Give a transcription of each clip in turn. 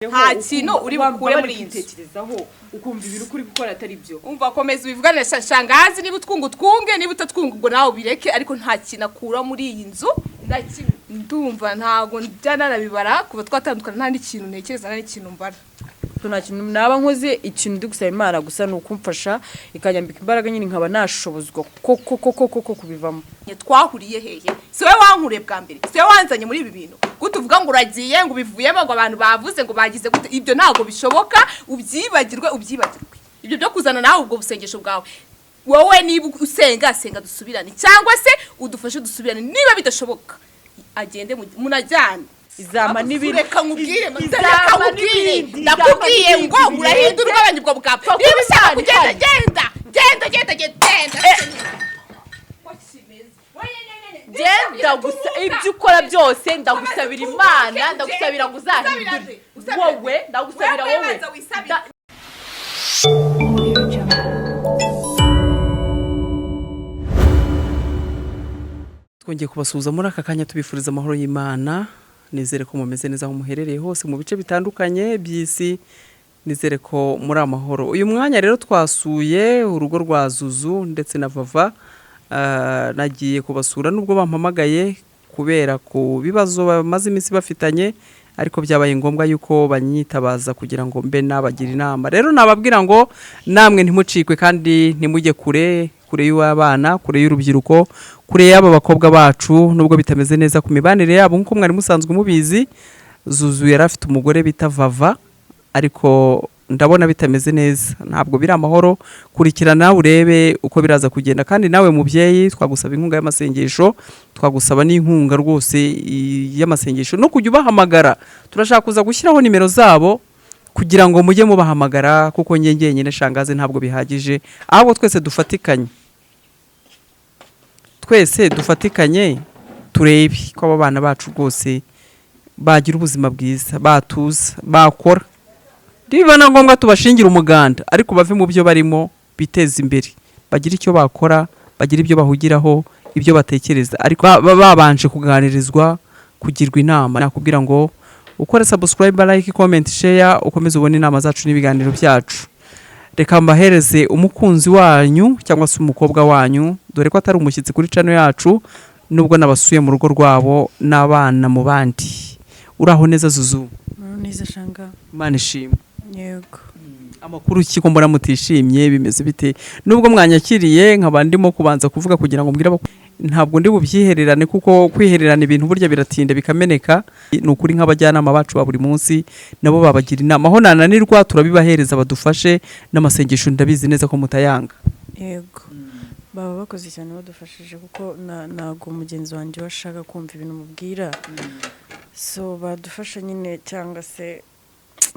nta kintu uri bukure muri iyi nzu ukumva ibiri kuri gukora atari byo. umva komeza ubivugane shangazi niba utwunge niba utatwunga ubwo nawe bireke ariko nta kintu akura muri iyi nzu ndumva ntago byanarabibara kuba twatandukana nta n'ikintu ntekereza nta n'ikintu mbara nta kintu naba nkoze ikintu ndi gusaba Imana gusa ni ukumfasha ikanyambika imbaraga nyine nkaba nashobozwa koko kubivamo. Twahuriye hehe siwe wankure bwa mbere siwe wanzanye muri ibi bintu gutuvuga ngo uragiye ngo bivuyemo ngo abantu bavuze ngo bagize gute ibyo ntago bishoboka ubyibagirwe ibyo byo kuzana nawe ubwo busengesho bwawe wowe niba usenga dusubirane cyangwa se udufashe dusubirane niba bidashoboka agende munajyane izama n'ibindi reka nkubwire ndakubwiye ngo urahindura ubwabanye bwo bwapfa niba ushaka kugenda genda genda gusa ibyo ukora byose ndagusabira Imana ndagusabira ngo uzahindure wowe ndagusabira wowe twongeye kubasuhuza muri aka kanya tubifuriza amahoro y'Imana. Nizere ko mumeze neza aho muherereye hose mu bice bitandukanye by'isi, nizere ko muri amahoro. Uyu mwanya rero twasuye urugo rwa ZUZU ndetse na VAVA. Nagiye kubasura nubwo bampamagaye kubera ku bibazo bamaze iminsi bafitanye, ariko byabaye ngombwa yuko banyitabaza kugira ngo mbe nabagira inama. Rero nababwira ngo namwe ntimucikwe kandi ntimujye kure y'abana, kure y'urubyiruko, kure y'aba bakobwa bacu nubwo bitameze neza ku mibanire yabo nkuko mwari musanzwe mubizi. ZUZU yari afite umugore bita VAVA, ariko ndabona bitameze neza, ntabwo biri amahoro. Kurikirana urebe uko biraza kugenda, kandi nawe mubyeyi twagusaba inkunga y'amasengesho, twagusaba n'inkunga rwose y'amasengesho no kujya ubahamagara. Turashaka kuza gushyiraho nimero zabo kugira ngo mujye mubahamagara, kuko ngenyene shangaze ntabwo bihagije, ahubwo twese dufatikanye turebe ko aba bana bacu rwose bagira ubuzima bwiza, batuza, bakora. Bibana ngombwa tubashingira umuganda, ariko bave mu byo barimo biteza imbere, bagira icyo bakora, bagira ibyo bahugiraho, ibyo batekereza, ariko babanje kuganirizwa, kugirwa inama. Nakubwira ngo ukore subscribe, like, comment, share, ukomeze ubone inama zacu n'ibiganiro byacu. Reka mbahereze umukunzi wanyu cyangwa se umukobwa wanyu, dore ko atari umushyitsi kuri channel yacu, nubwo nabasuye mu rugo rwabo n'abana mu bandi. Uraho neza ZUZU? Neza shanga. Imana ishimwe. Yego. Amakuru ki ko mbona mutishimye, bimeze bite? Nubwo mwanyakiriye nkaba ndimo kubanza kuvuga kugira ngo mbwira ntabwo ndi bubyihererane, kuko kwihererana ibintu burya biratinda bikameneka. Ni ukuri nk'abajyanama bacu ba buri munsi nabo babagira inama, aho nananirwa turabibahereza badufashe n'amasengesho, ndabizi neza ko mutayanga. Yego. Baba bakoze cyane badufashije, kuko nago mugenzi wanjye washaka kumva ibintu mubwira, so badufasha nyine, cyangwa se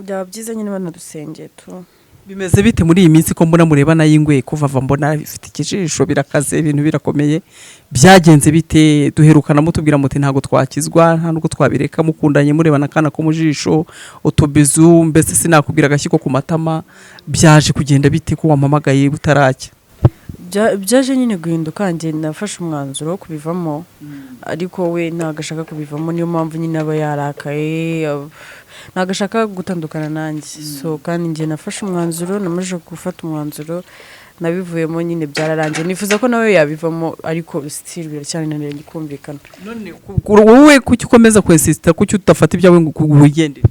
byaba byiza nyine banadusengeye tu. Bimeze bite muri iyi minsi ko mbona mureba nayingwe ko VAVA mbona ifite ikijisho birakaze, ibintu birakomeye, byagenze bite? Duherukana mutubwira muti ntago twakizwa, nta nubwo twabireka, mukundanye murebana kana ko mu jisho, utubizu, mbese sinakubwira agashyiko ku matama. Byaje kugenda bite ko wampamagaye butaracya? Byaje nyine guhinduka, njye nafashe umwanzuro wo kubivamo, ariko we ntagashaka kubivamo, niyo mpamvu nyine aba yarakaye, ntagashaka gutandukana nanjye. So kandi njye nafashe umwanzuro, namaze gufata umwanzuro, nabivuyemo nyine byararangiye. Nifuza ko nawe yabivamo, ariko still biracyane nanjye kumvikana. None wowe kuki ukomeza kwensista, kuki utafata ibyawe ngo ugendere?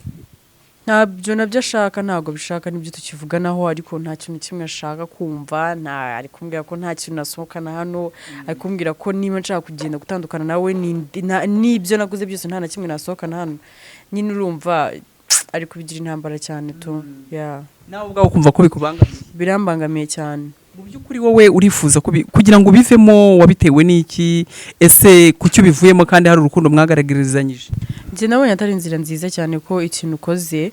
Ntabyo nabyo ashaka, ntago bishaka, nibyo tukivuganaho, ariko nta kintu kimwe ashaka kumva. Ari kumbwira ko nta kintu nasohokana hano, ari kumbwira ko niba nshaka kugenda gutandukana nawe n'ibyo naguze byose nta na kimwe nasohokana hano. Nyine urumva ari kubigira intambara cyane tu. Nawe ubwawe ukumva ko bikubangamiye? Birambangamiye cyane. Mu by'ukuri wowe urifuza kugira ngo ubivemo, wabitewe n'iki? Ese kuki ubivuyemo kandi hari urukundo mwagaragarizanyije? Njye nabonye atari inzira nziza cyane, ko ikintu ukoze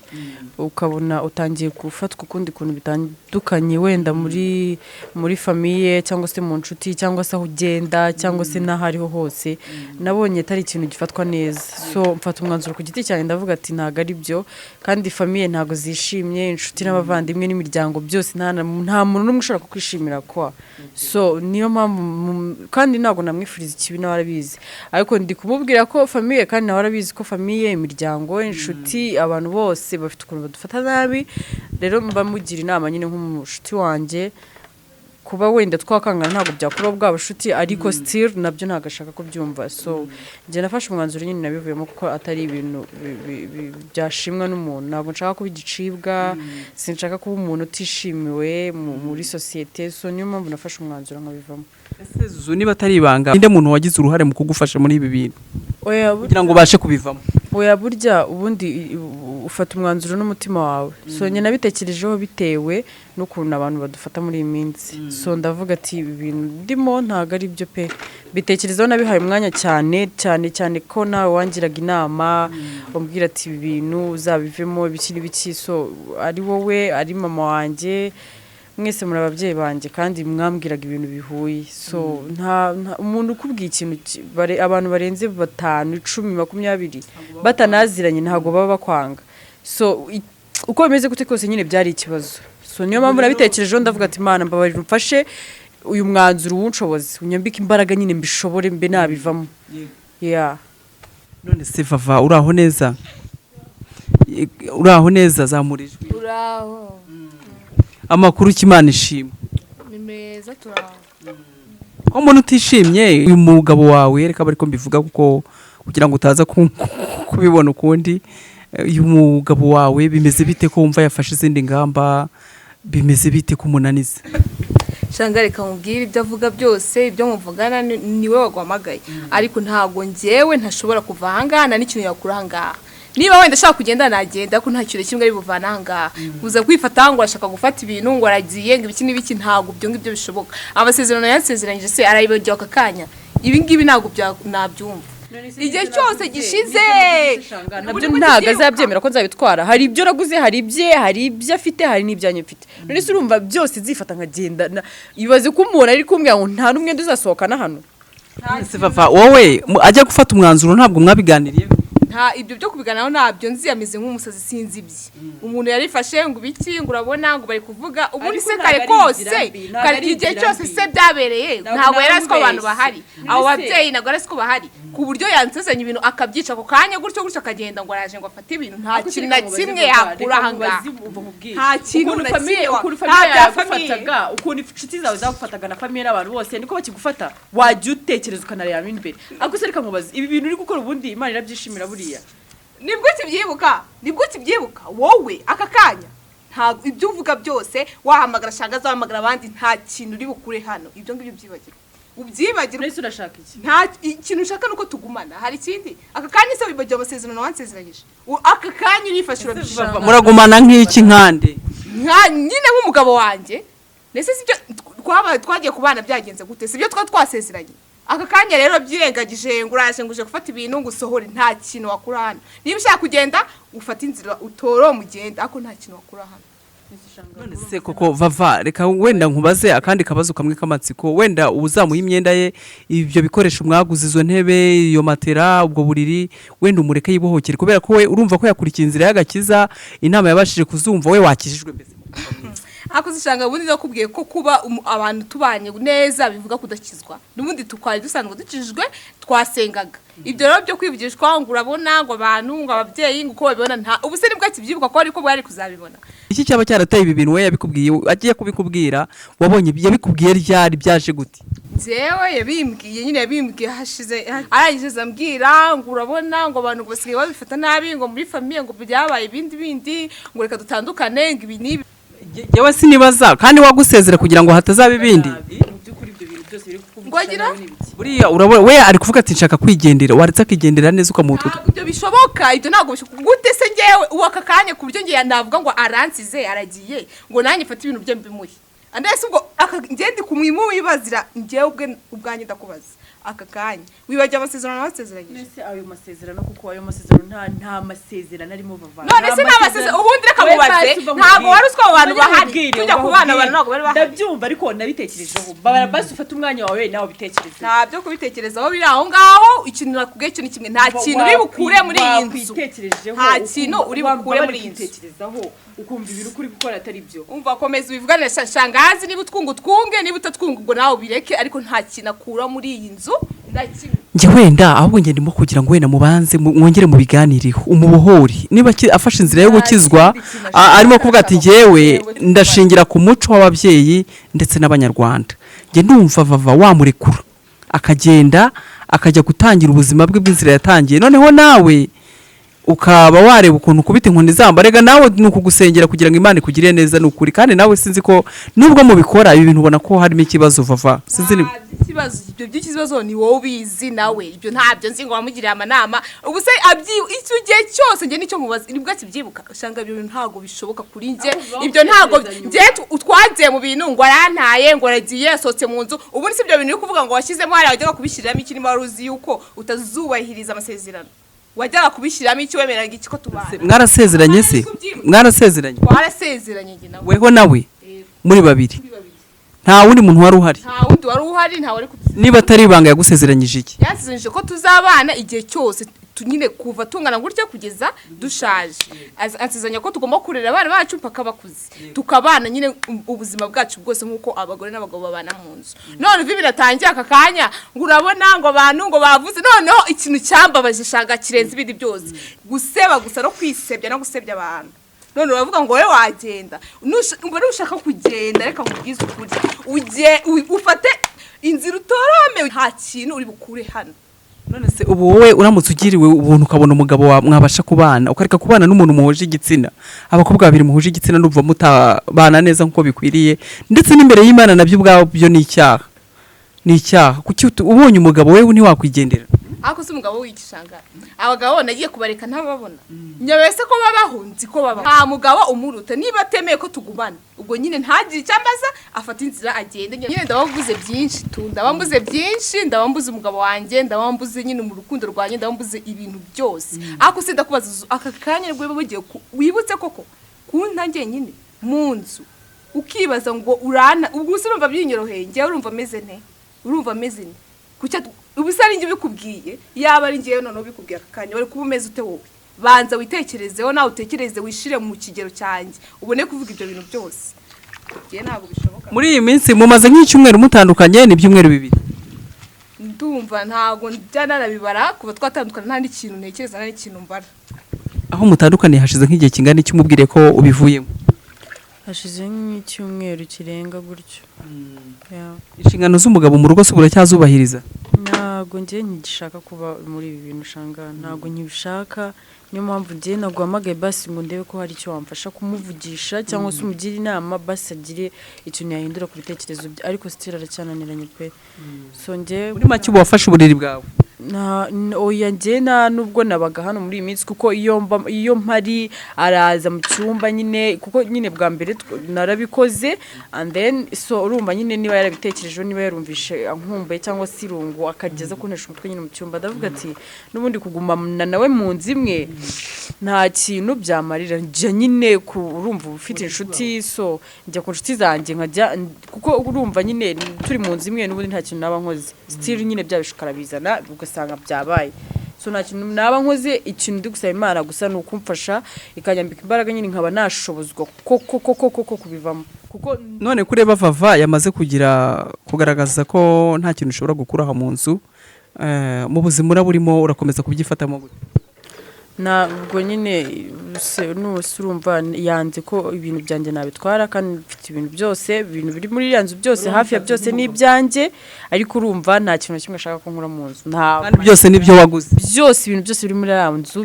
ukabona utangiye gufatwa ukundi kuntu bitandukanye, wenda muri famiye cyangwa se mu nshuti cyangwa se aho ugenda cyangwa se n'ahariho hose, nabonye atari ikintu gifatwa neza. So mfata umwanzuro ku giti cyane, ndavuga ati ntago ari byo, kandi famiye ntago zishimye, inshuti n'abavandimwe n'imiryango byose nta muntu n'umwe ushobora kukwishimira kwa. So niyo mpamvu, kandi ntago namwifuriza ikibi, nawe arabizi, ariko ndi kumubwira ko famiye kandi nawe arabizi ko famiye imiryango inshuti abantu bose bafite ukuntu badufata nabi rero mba mugira inama nyine nk'umushuti wanjye kuba wenda twakangana ntabwo byakora bwa bushuti ariko still nabyo ntabwo ashaka kubyumva so njye nafashe umwanzuro nyine nabivuyemo kuko atari ibintu byashimwa n'umuntu ntabwo nshaka kuba igicibwa sinshaka kuba umuntu utishimiwe muri societe so niyo mpamvu nafashe umwanzuro nkabivamo ese Zuzu niba atari ibanga inde muntu wagize uruhare mu kugufasha muri ibi bintu kugira ngo ubashe kubivamo oya burya ubundi ufata umwanzuro n'umutima wawe so njye nabitekerejeho bitewe n'ukuntu abantu badufata muri iyi minsi so ndavuga ati ibi bintu ndimo ntabwo ari byo pe bitekerezaho nabihaye umwanya cyane ko nawe wangiraga inama umbwira ati ibi bintu uzabivemo ibiki n'ibiki so ari wowe ari mama wanjye mwese muri ababyeyi banjye kandi mwambwiraga ibintu bihuye so nta umuntu ukubwiye ikintu abantu barenze 5 10 20 batanaziranye ntabwo baba bakwanga so uko bimeze gute kose nyine byari ikibazo so niyo mpamvu nabitekerejeho ndavuga ati Imana mbabarira umfashe uyu mwanzuro uwunshoboze unyambike imbaraga nyine mbishobore mbe nabivamo none se Vava uraho neza zamurijwe uraho amakuru kimana ishimwe ni meza turaho umuntu utishimye uyu mugabo wawe reka bari ko mbivuga kuko kugira ngo utaza kubibona ukundi uyu mugabo wawe bimeze bite ko wumva yafashe izindi ngamba bimeze bite kumunaniza shanga reka mubwire ibyo avuga byose ibyo muvugana niwe waguhamagaye ariko ntago njyewe ntashobora kuva ahangaha n'ikintu yakura ahangaha niba wenda ashaka kugenda nagenda ko nta kintu kimwe ari buvana ahangaha kuza kwifata ngo arashaka gufata ibintu ngo aragiye ngo ibiki n'ibiki ntago byo ngibyo bishoboka amasezerano yansezeranyije se arayibagiye aka kanya ibi ngibi ntago nabyumva igihe cyose gishize nabyo ntago azabyemera ko nzabitwara hari ibyo naguze hari ibyo afite hari n'ibyanyu mfite none se urumva byose zifata nkagenda ibaze ko umuntu ari kumbwira ngo nta n'umwe duzasohokana hano se Vava wowe ajya gufata umwanzuro ntabwo mwabiganiriye nta ibyo byo kubiganaho nabyo nzi yameze nk'umusazi sinzi ibye umuntu yarifashe ngo ibiki ngo urabona ngo bari kuvuga ubundi se kare kose kare igihe cyose se byabereye ntabwo yari azi ko abantu bahari abo babyeyi ntabwo yari azi ko bahari ku buryo yansezanye ibintu akabyica ako kanya gutyo akagenda ngo araje ngo afate ibintu nta kintu na kimwe yakura ahangaha nta kintu na kimwe yagufataga ukuntu inshuti zawe zagufataga na famiye n'abantu bose niko bakigufata wajya utekereza ukanareba imbere ariko se reka nkubaze ibi bintu uri gukora ubundi Imana irabyishimira nibwo kibyibuka wowe aka kanya ntabwo ibyo uvuga byose wahamagara shanga zahamagara abandi nta kintu uri bukure hano ibyo ngibyo ubyibagirwa nese urashaka iki nta ikintu ushaka nuko tugumana hari ikindi aka kanya se wibagiye amasezerano wansezeranyije aka kanya urifashe urabishaka muragumana nk'iki nkande nyine nk'umugabo wanjye nese sibyo twagiye kubana byagenze gute sibyo twasezeranye aka kanya rero byirengagije ngo uraje nguje gufata ibintu ngo usohore nta kintu wakura hano niba ushaka kugenda ufata inzira utoro mugenda ako nta kintu wakura hano none se koko Vava reka wenda nkubaze akandi kabazo kamwe kamatsiko wenda uzamuha imyenda ye ibyo bikoresho mwaguze izo ntebe iyo matera ubwo buriri wenda umureke yibohokere kubera ko we urumva ko yakurikiye inzira y'agakiza inama yabashije kuzumva we wakijijwe mbese ako zishanga ubundi nakubwiye ko kuba abantu tubanye neza bivuga kudakizwa n'ubundi tukwari dusanzwe dukijijwe twasengaga ibyo rero byo kwivugishwa ngo urabona ngo abantu ngo ababyeyi ngo uko babibona nta ubuse nibwo kibyibuka ko ariko bwari kuzabibona iki cyaba cyarateye ibi bintu we yabikubwiye agiye kubikubwira wabonye yabikubwiye ryari byaje gute jewe yabimbwiye hashize arangije zambwira ngo urabona ngo abantu ngo basigaye babifata nabi ngo muri famiye ngo byabaye ibindi ngo reka dutandukane ngo ibi nibi yewe sinibaza kandi wagusezera kugira ngo hatazaba ibindi buriya urabona we ari kuvuga ati nshaka kwigendera waretse akigendera neza ukamututa ibyo bishoboka ibyo ntabwo bishoboka gute se ngewe uwo aka kanya ku buryo ngiye navuga ngo aransize aragiye ngo nanjye mfate ibintu bye mbimuhe andese ubwo ngende kumwimu wibazira ngewe ubwanjye ndakubaza aka kanya wibagiye amasezerano basezeranyije nese ayo masezerano kuko ayo masezerano nta masezerano arimo Vava none se nta masezerano ubundi reka mubaze ntabwo wari uswa abantu bahari tujya kubana abantu ntabwo bari bahari ndabyumva ariko nabitekerejeho babara basi ufata umwanya wawe nawe bitekereza ntabyo kubitekerezaho biri aho ngaho ikintu nakubwiye cyo ni kimwe nta kintu uri bukure muri iyi nzu nta kintu uri bukure muri iyi nzu bitekerezaho ukumva ibintu kuri gukora atari byo umva komeza ubivugane shangazi niba utwunga utwunge niba utatwunga ubwo nawe ubireke ariko nta kintu akura muri iyi nzu njye wenda ahubwo njye ndimo kugira ngo wenda mubanze mwongere mu biganiriho umubohori niba afashe inzira yo gukizwa arimo kuvuga ati njyewe ndashingira ku muco w'ababyeyi ndetse n'Abanyarwanda njye ndumva vava wamurekura akagenda akajya gutangira ubuzima bwe bw'inzira yatangiye noneho nawe ukaba wareba ukuntu kubita inkoni zambarega nawe nukugusengera kugira ngo Imana ikugirire neza nukuri kandi nawe sinzi ko nubwo mubikora ibi bintu ubona ko harimo ikibazo vava sinzi ni ikibazo ibyo by'ikibazo ni wowe ubizi nawe ibyo ntabyo nzi ngo wamugirira amanama ubu se icyo gihe cyose nge nicyo mubaza nibwo kibyibuka ushanga ibyo ntago bishoboka kuri nge ibyo ntago nge utwagiye mu bintu ngo arantaye ngo aragiye yasohotse mu nzu ubu si ibyo bintu uri kuvuga ngo washyizemo hari wajyaga kubishyiramo ikirimo wari uzi yuko utazubahiriza amasezerano wajyaga kubishyiramo icyo wemeraga iki ko tubana mwarasezeranye se mwarasezeranye twarasezeranye nge nawe weho nawe muri babiri nta wundi muntu wari uhari nta wundi wari uhari nta wari niba atari ibanga yagusezeranyije iki yasezeranyije ko tuzabana igihe cyose nyine kuva tungana gutya kugeza dushaje asezeranya ko tugomba kurera abana bacu mpaka bakuze tukabana nyine ubuzima bwacu bwose nk'uko abagore n'abagabo babana mu nzu none uvi biratangiye aka kanya ngo urabona ngo abantu ngo bavuze noneho ikintu cyambabaje shanga kirenze ibindi byose guseba gusa no kwisebya no gusebya abantu none uravuga ngo wowe wagenda mbere ushaka kugenda reka nkubwize ukuri ufate inzira utorome nta kintu uri bukure hano none se ubu wowe uramutse ugiriwe ubuntu ukabona umugabo mwabasha kubana ukareka kubana n'umuntu muhuje igitsina abakobwa babiri muhuje igitsina n'uva mutabana neza nk'uko bikwiriye ndetse n'imbere y'Imana nabyo ubwabyo ni icyaha kuki ubonye umugabo wewe ntiwakwigendera ako se umugabo w'igishanga abagabo nagiye kubareka ntababona nyabese ko babaho nzi ko babaho nta mugabo umuruta niba atemeye ko tugumana ubwo nyine ntagire icyambaza afata inzira agenda nyine ndabambuze byinshi ndabambuze byinshi ndabambuze umugabo wanjye ndabambuze nyine mu rukundo rwanjye ndabambuze ibintu byose ako se ndakubaza aka kanya rwe bagiye wibutse koko kuntangiye nyine mu nzu ukibaza ngo urana ubwo se urumva byinyoroheye njye urumva ameze ne kucya ubusari ngi bikubwiye yaba ari ngiye none ubikubwiye akanya bari kuba umeze ute wowe banza witekerezeho nawe utekereze wishire mu kigero cyanjye ubone kuvuga ibyo bintu byose giye ntabwo bishoboka muri iyi minsi mumaze nk'icyumweru mutandukanye ni byumweru bibiri ndumva ntago njyana nabibara kuba twatandukana nta n'ikintu ntekereza nta n'ikintu mbara aho mutandukaniye hashize nk'igihe kingana iki umubwire ko ubivuyemo hashize nk'icyumweru kirenga gutyo inshingano z'umugabo mu rugo se uracyazubahiriza ntago njye ntigishaka kuba muri ibi bintu ushanga ntago nkibishaka niyo mpamvu njye naguhamagaye basi ngo ndebe ko hari icyo wamfasha kumuvugisha cyangwa se umugire inama basi agire ikintu yahindura ku bitekerezo bye ariko sitira aracyananiranye pe so njye muri make ubu wafashe uburiri bwawe oya njye nubwo nabaga hano muri iyi minsi kuko iyo mpari araza mu cyumba nyine kuko nyine bwa mbere narabikoze and then so urumva nyine niba yarabitekerejeho niba yarumvishe ankumbuye cyangwa se irungu akageza kunesha umutwe nyine mu cyumba ndavuga ati n'ubundi kugumana nawe mu nzu imwe nta kintu byamarira njya nyine urumva ufite inshuti so njya ku nshuti zanjye nkajya kuko urumva nyine turi mu nzu imwe n'ubundi nta kintu naba nkoze still nyine byabishukara bizana ugasanga byabaye so nta kintu naba nkoze ikintu ndi gusaba Imana gusa nukumfasha ikanyambika imbaraga nyine nkaba nashobozwa koko kubivamo kuko none kureba vava yamaze kugaragaza ko nta kintu ushobora gukuraho mu nzu mu buzima uraburimo urakomeza kubyifatamo gute ntabwo nyine urumva yanze ko ibintu byanjye nabitwara kandi mfite ibintu byose ibintu biri muri iriya nzu byose hafi ya byose ni ibyanjye ariko urumva nta kintu kimwe ashaka ko nkura mu nzu kandi byose nibyo waguze byose ibintu byose biri muri iriya nzu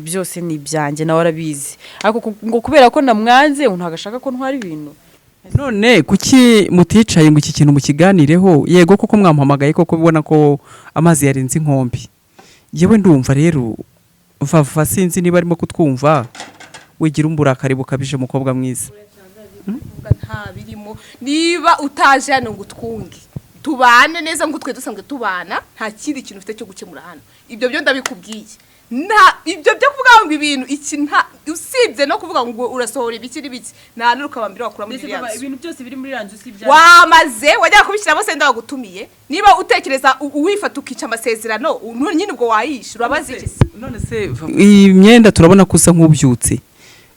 byose ni ibyanjye nawe arabizi ariko ngo kubera ko namwanze ntabwo ashaka ko ntwara ibintu none kuki muticaye ngo iki kintu mukiganireho yego koko mwamuhamagaye koko ubona ko amazi yarenze inkombe yewe ndumva rero vava sinzi niba arimo kutwumva wigira umburakari bukabije mukobwa mwiza nta birimo niba utaje hano ngo utwunge tubane neza ngo twe dusanzwe tubana nta kindi kintu ufite cyo gukemura hano ibyo byo ndabikubwiye ibyo byo kuvuga ngo ibintu iki usibye no kuvuga ngo urasohora ibiki n'ibiki nta n'urukabambira wakura muri iriya nzu ibintu byose biri muri iriya nzu usibye wamaze wajya kubishyiramo se ndagutumiye niba utekereza uwifata ukica amasezerano nyine ubwo wayisha urabaze iki se none se iyi myenda turabona ko usa nk'ubyutse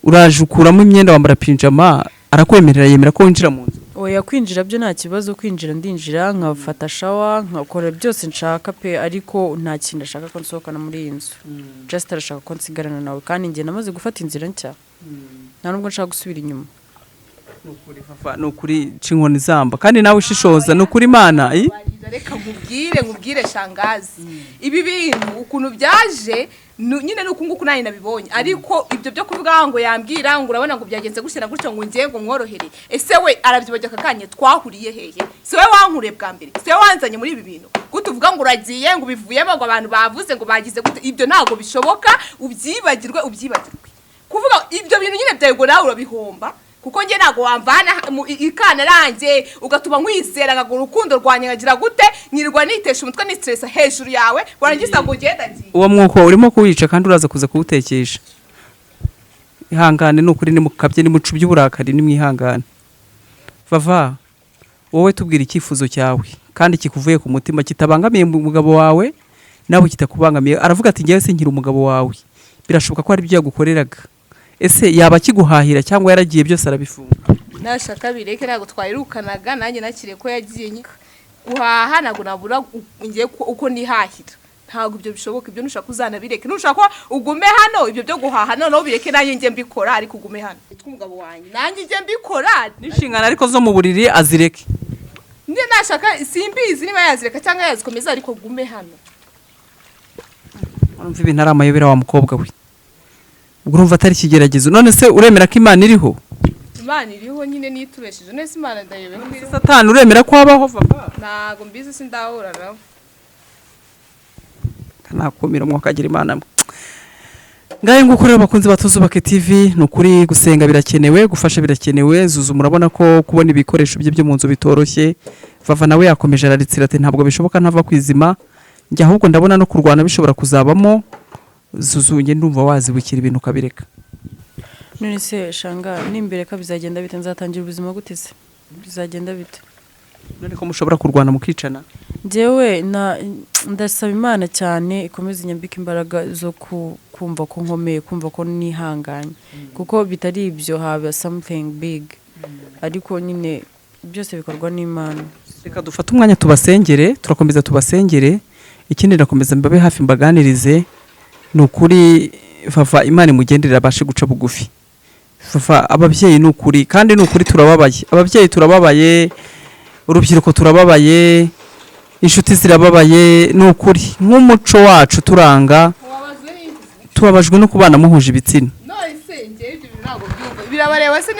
uraje ukuramo imyenda wambara pinjama arakwemerera yemera ko winjira mu nzu oya kwinjira byo nta kibazo, kwinjira ndinjira nkafata shawa nkakora byose nshaka pe, ariko nta kintu ashaka ko nsohokana muri iyi nzu. Just arashaka ko nsigarana nawe kandi njye namaze gufata inzira nshya, nta nubwo nshaka gusubira inyuma. Nukuri cinkoni zamba kandi nawe ushishoza nukuri Imana reka nkubwire shangazi ibi bintu ukuntu byaje nyine nuko nguko nayi nabibonye, ariko ibyo byo kuvuga ngo yambwira ngo urabona ngo byagenze gushira gutyo ngo ngiye ngo mworohere, ese we arabyibajya kakanye twahuriye hehe? Se we wankure bwa mbere, se we wanzanye muri ibi bintu gutuvuga ngo uragiye ngo bivuyemo ngo abantu bavuze ngo bagize gute, ibyo ntago bishoboka, ubyibagirwe kuvuga ibyo bintu nyine byego nawe urabihomba, kuko nge nago wamvana ikana ranje ugatuma nkwizera ngo urukundo rwanye ngagira gute, nyirirwa nitesha umutwe ni stress hejuru yawe warangisa ngo ugenda ngiye. Uwo mwuko urimo kuwica kandi uraza kuza kuwutekesha. Ihangane nukuri ni mukabye ni mucu by'uburakari ni mwihangane. Vava wowe tubwira icyifuzo cyawe kandi kikuvuye ku mutima kitabangamiye umugabo wawe nawe kitakubangamiye. Aravuga ati ngewe sinkira umugabo wawe, birashoboka ko ari byo yagukoreraga. Ese yaba kiguhahira cyangwa yaragiye byose arabifunga? Nashaka bireke ntago twayirukanaga, nanjye nakire ko yagiye nyika guhaha nago nabura ngiye uko nihahira, ntago ibyo bishoboka. Ibyo nushaka uzana bireke, nushaka ugume hano ibyo byo guhaha no bireke, nanjye ngiye mbikora ariko ugume hano. Umugabo wanjye nanjye ngiye mbikora nishingana ariko zo mu buriri azireke. Nge nashaka simbizi niba yazireka cyangwa yazikomeza ariko gume hano. Urumva ibintu ari amayobera wa mukobwa we, urumva atari kigeragezo. None se uremera ko Imana iriho? Imana iriho nyine nitubesheje, nese Imana ndayobe ko Satani uremera ko abaho Vava? Ntago mbizi sindahura nawe. Kanakumira mwakagira Imana. Ngaye ngukorera bakunzi batuzubake TV, nukuri gusenga birakenewe, gufasha birakenewe. Zuzu murabona ko kubona ibikoresho bye byo mu nzu bitoroshye. Vava nawe yakomeje araritsira ati ntabwo bishoboka ntava kwizima, njye ahubwo ndabona no kurwana bishobora kuzabamo. Zuzu nge ndumva wazibukira ibintu kabireka. None se shanga nimbere ka bizagenda bite, nzatangira ubuzima guteze bizagenda bite? None ko mushobora kurwana mukicana? Jewe ndasaba Imana cyane ikomeze inyambika imbaraga zo kumva ko nkomeye, kumva ko nihanganye, kuko bitari ibyo haba something big, ariko nyine byose bikorwa n'Imana. Reka dufate umwanya tubasengere, turakomeza tubasengere, ikindi ndakomeza mbabe hafi mbaganirize. Nukuri Vava Imana imugenderera abashe guca bugufi. Vava ababyeyi nukuri kandi nukuri turababaye, ababyeyi turababaye, urubyiruko turababaye, inshuti zirababaye, nukuri nk'umuco wacu turanga tubabajwe no kubana muhuje ibitsina. None se ngiye ibyo ntago byumva birabareba se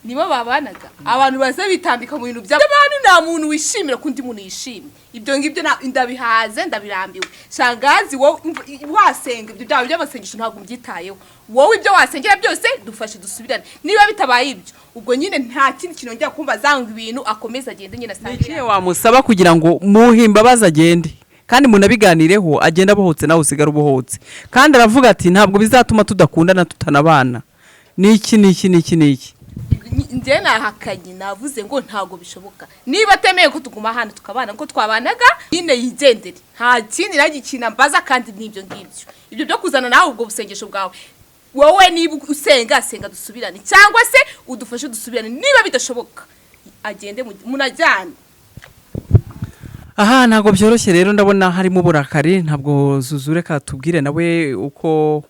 nibo babanaga abantu baze bitambika mu bintu by'abantu, nta muntu wishimira kundi muntu yishimye. Ibyo ngibyo ndabihaze ndabirambiwe. Shangazi wowe wasenga ibyo byawe by'amasengesho ntago mbyitayeho. Wowe ibyo wasengera byose dufashe dusubirane. Niba bitabaye ibyo ubwo nyine nta kindi kintu njya kumva zanga ibintu akomeza agende nyine asangira. Nikiye wamusaba kugira ngo muhimba bazagende kandi munabiganireho agenda bohotse nawe usigara ubohotse. Kandi aravuga ati ntabwo bizatuma tudakundana tutanabana. Niki Nje nahakanye navuze ngo ntago bishoboka. Niba temeye ko tuguma hano tukabana ko twabanaga nyine yigendere, nta kindi nagikina mbaza kandi nibyo ngibyo. Ibyo byo kuzana nawe ubwo busengesho bwawe, wowe niba usenga dusubirane cyangwa se udufashe dusubirane. Niba bidashoboka agende munajyane. Aha ntago byoroshye rero, ndabona harimo uburakari. Ntabwo Zuzure ka tubwire nawe uko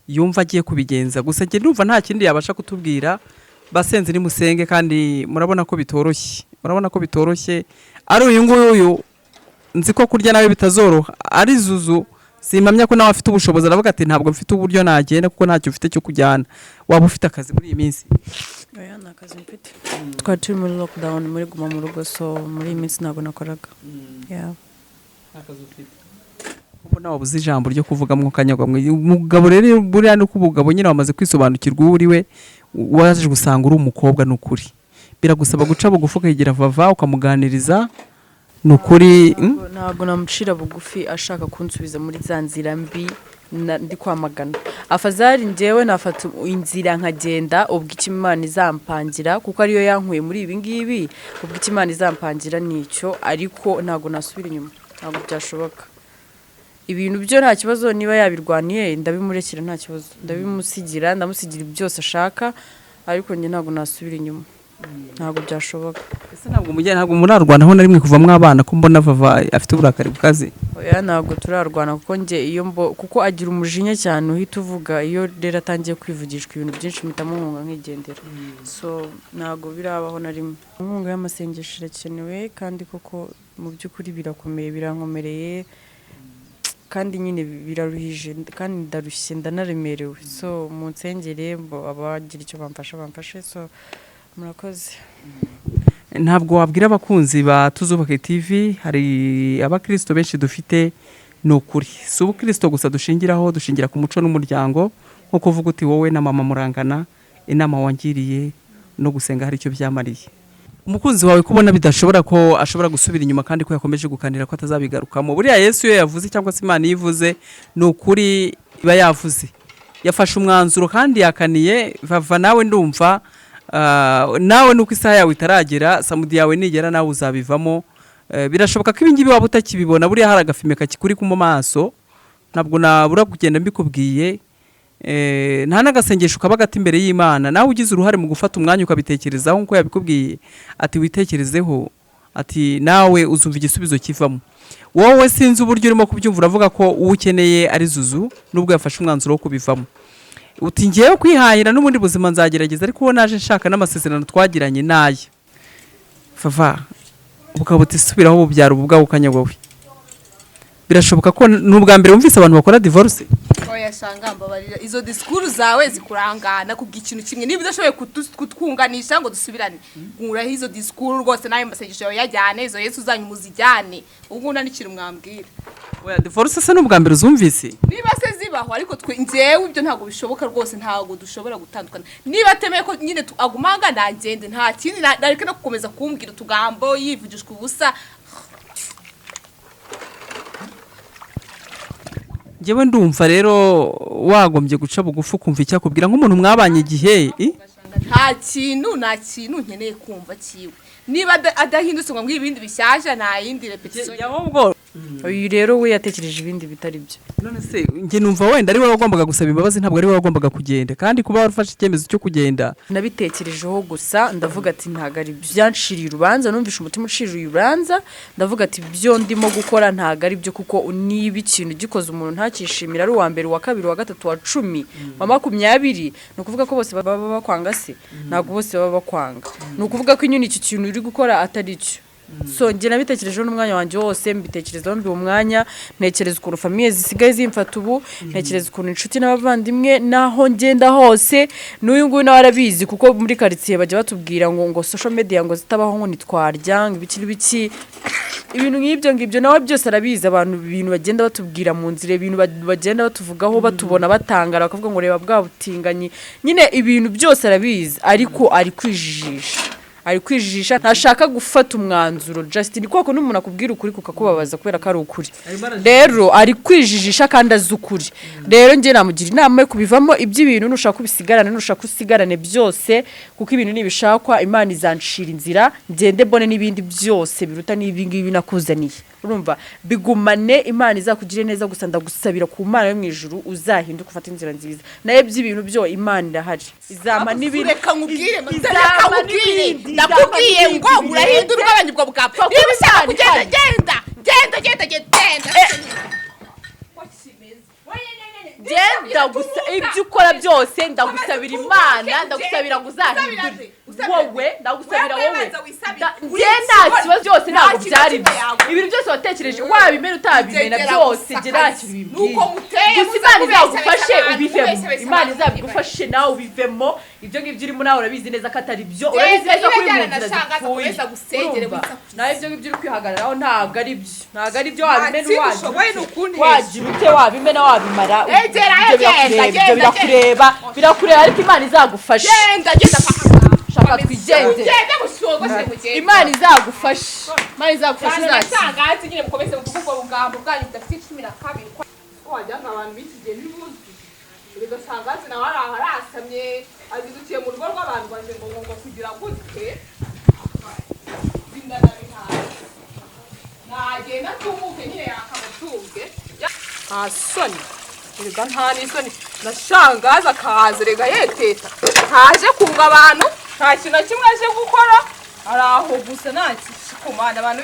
yumva agiye kubigenza, gusa nge ndumva nta kindi yabasha kutubwira. Basenze ni musenge kandi murabona ko bitoroshye, ari uyu nguyu nzi ko kurya nawe bitazoroha. Ari Zuzu simpamya ko nawe afite ubushobozi, aravuga ati ntabwo mfite uburyo nagenda kuko ntacyo ufite cyo kujyana. Waba ufite akazi muri iyi minsi? Oya nta kazi mfite, twari turi muri lockdown, muri guma mu rugo, so muri iyi minsi ntabwo nakoraga. Akazi ufite ubona wabuze ijambo ryo kuvuga mu kanyagwa. Umugabo rero buriya nuko ubugabo nyine wamaze kwisobanukirwa uri we, waje gusanga uri umukobwa nukuri biragusaba guca bugufi ukagira Vava ukamuganiriza nukuri. Ntabwo namucira bugufi ashaka kunsubiza muri za nzira mbi ndi kwamagana. Afazari njewe nafata inzira nkagenda ubwo Imana izampangira, kuko ariyo yankuye muri ibi ngibi. Ubwo Imana izampangira nicyo, ariko ntabwo nasubira inyuma, ntabwo byashoboka. Ibintu byo nta kibazo, niba yabirwaniye ndabimurekera nta kibazo, ndabimusigira, ndamusigira byose ashaka, ariko njye ntabwo nasubira inyuma, ntabwo byashoboka. ese ntabwo murarwana aho narimwe kuvamwo abana ko mbona Vava afite uburakari bukaze? Oya, ntabwo turarwana kuko njye kuko agira umujinya cyane uhita uvuga, iyo rero atangiye kwivugishwa ibintu byinshi mpitamo nkunga nkigendera. So ntabwo birabaho na rimwe. Inkunga y'amasengesho irakenewe kandi koko mu by'ukuri birakomeye, birankomereye kandi nyine biraruhije kandi ndarushye ndanaremerewe. So mu nsengere abagira icyo bamfashe. So murakoze. Ntabwo wabwira abakunzi ba Tuzubake TV, hari abakristo benshi dufite n'ukuri, si ubukristo gusa dushingiraho, dushingira ku muco n'umuryango, nko kuvuga uti wowe na mama murangana, inama wangiriye no gusenga hari icyo byamariye. Umukunzi wawe kubona bidashobora ko ashobora gusubira inyuma kandi ko yakomeje gukanira ko atazabigarukamo, buriya Yesu iyo yavuze cyangwa se Imana yivuze n'ukuri iba yavuze, yafashe umwanzuro kandi yakaniye. Vava nawe ndumva nawe nuko isaha yawe itaragera, samudi yawe nigera nawe uzabivamo. Birashoboka ko ibingibi waba utakibibona, buriya hari agafime kakikuri ku maso, ntabwo nabura kugenda mbikubwiye. Nta n'agasengesho kaba gati imbere y'Imana, nawe ugize uruhare mu gufata umwanya ukabitekerezaho nkuko yabikubwiye, ati witekerezeho, ati nawe uzumva igisubizo kivamo. Wowe sinzi uburyo urimo kubyumva, uravuga ko uwo ukeneye ari ZUZU nubwo yafashe umwanzuro wo kubivamo. Uti ngiyeyo kwihahira n'ubundi buzima nzagerageza, ariko uwo naje nshaka n'amasezerano twagiranye naye. Vava ukaba utisubiraho ububyara ubwawe ukanyagwawe. Birashoboka ko n'ubwa mbere wumvise abantu bakora divorce? Oya shanga mbabarira, izo disikuru zawe zikurangana kubwa ikintu kimwe, niba udashoboye kutwunganisha ngo dusubirane, nkuraho izo disikuru rwose nayo masengesho yawe yajyane, izo Yesu zanyu muzijyane, ubwo nandikira umwambwira. Oya divorce se n'ubwa mbere uzumvise? Niba se zibaho, ariko twe njyewe ibyo ntabwo bishoboka rwose, ntabwo dushobora gutandukana. Niba atemeye ko nyine agumanga ndagende, nta kindi nareke no gukomeza kumbwira utugambo yivugishwa ubusa. Jewe ndumva rero wagombye guca bugufu kumva icyakubwira nk'umuntu mwabanye igihe. Nta kintu nkeneye kumva kiwe. Niba adahindutse ngo mbwira ibindi bishyashya, nta yindi repetition yahubwo. Uyu rero we yatekereje ibindi bitari byo. None se nge numva wenda ari wowe wagombaga gusaba imbabazi, ntabwo ari wowe wagombaga kugenda, kandi kuba warufashe icyemezo cyo kugenda nabitekerejeho gusa ndavuga ati ntago ari byanshiriye urubanza, numvishe umutima ushiriye urubanza, ndavuga ati byo ndimo gukora ntago ari byo, kuko niba ikintu gikoze umuntu ntakishimira ari uwa mbere, uwa kabiri, uwa gatatu, wa 10, wa 20, no kuvuga ko bose baba bakwanga se? Ntago bose baba bakwanga, no kuvuga ko inyuni iki kintu uri gukora atari cyo. So nge nabitekerejeho n'umwanya wanjye wose, mbitekerezaho mbi umwanya, ntekereza ukuntu famiye zisigaye zimfata ubu, ntekereza ukuntu inshuti n'abavandimwe naho ngenda hose, n'uyu nguyu nawe arabizi kuko muri quartier bajya batubwira ngo social media ngo zitabaho ngo nitwarya ibiki ibintu ngibyo nawe byose arabizi. Abantu ibintu bagenda batubwira mu nzira, ibintu bagenda batuvugaho batubona batangara bakavuga ngo reba bwa butinganyi, nyine ibintu byose arabizi, ariko ari kwijijisha ntashaka gufata umwanzuro. Justin koko n'umuntu akubwira ukuri kukakubabaza kubera ko ari ukuri, rero ari kwijijisha kandi azi ukuri. Rero nge namugira inama yo kubivamo iby'ibintu, nushaka usigarane byose, kuko ibintu nibishakwa Imana izanshira inzira, ngende mbone n'ibindi byose biruta n'ibingibi nakuzaniye. Urumva bigumane, Imana izakugire neza, gusa ndagusabira ku Mana yo mu ijuru uzahinduka ufata inzira nziza. Naye by'ibintu byo Imana irahari, izama n'ibindi. Reka nkubwire, ndakubwiye ngo urahindura ubwabanyibwa bwapfa. Niba ushaka kugenda genda gusa ibyo ukora byose ndagusabira Imana, ndagusabira ngo uzahindure wowe, ndagusabira wowe. Genda kibazo byose ntabwo byari ibintu byose watekereje, wabimena utabimena byose gera kibibwira. Gusa Imana izagufashe ubivemo, Imana izabigufashe nawe ubivemo. Ibyo ngibyo urimo nawe urabizi neza ko atari byo, urabizi neza ko uri mu nzira zipfuye. Nawe ibyo ngibyo uri kwihagararaho ntabwo ari byo, wabimena wagira ute, wabimena wabimara, birakureba ariko Imana izagufasha. Shaka twigende, Imana izagufasha, izagufasha. Nyine mukomeze kuvuga ubugambo bwanyu budafite 12 wajyanga abantu bikigiye bibuze. Rega sangazi nawe arasamye azidukiye mu rugo rw'abantu banje ngo kugira gutwe zindana bihaye nagenda tumuke nyine yakamutuge asoni. Rega nta n'isoni, na shangaza akaza rega yeteta ntaje kunga abantu nta kintu kimwe aje gukora araho gusa nta kikumana abantu